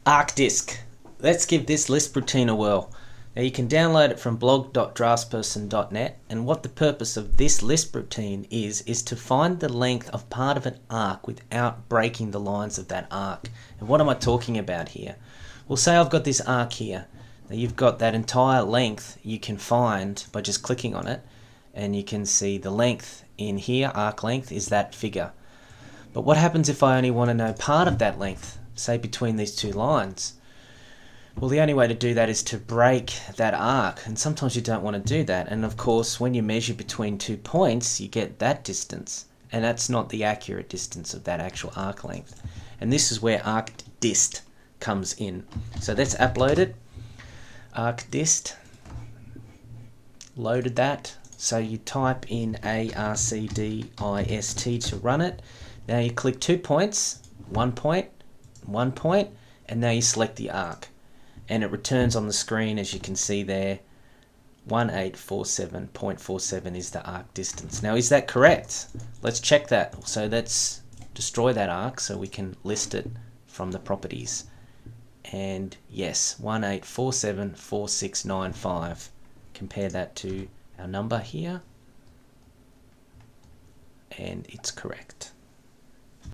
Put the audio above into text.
ARCDIST. Let's give this Lisp routine a whirl. Now you can download it from blog.draftsperson.net, and what the purpose of this Lisp routine is to find the length of part of an arc without breaking the lines of that arc. And what am I talking about here? Well, say I've got this arc here. Now you've got that entire length you can find by just clicking on it, and you can see the length in here, arc length, is that figure. But what happens if I only want to know part of that length, say between these two lines? Well, the only way to do that is to break that arc, and sometimes you don't want to do that. And of course, when you measure between 2 points, you get that distance, and that's not the accurate distance of that actual arc length. And this is where ARCDIST comes in. So let's upload it. ARCDIST, loaded that. So you type in ARCDIST to run it. Now you click 2 points, 1 point, 1 point, and now you select the arc. And it returns on the screen, as you can see there, 1847.47 is the arc distance. Now, is that correct? Let's check that. So let's destroy that arc so we can list it from the properties. And yes, 18474695. Compare that to our number here, and it's correct.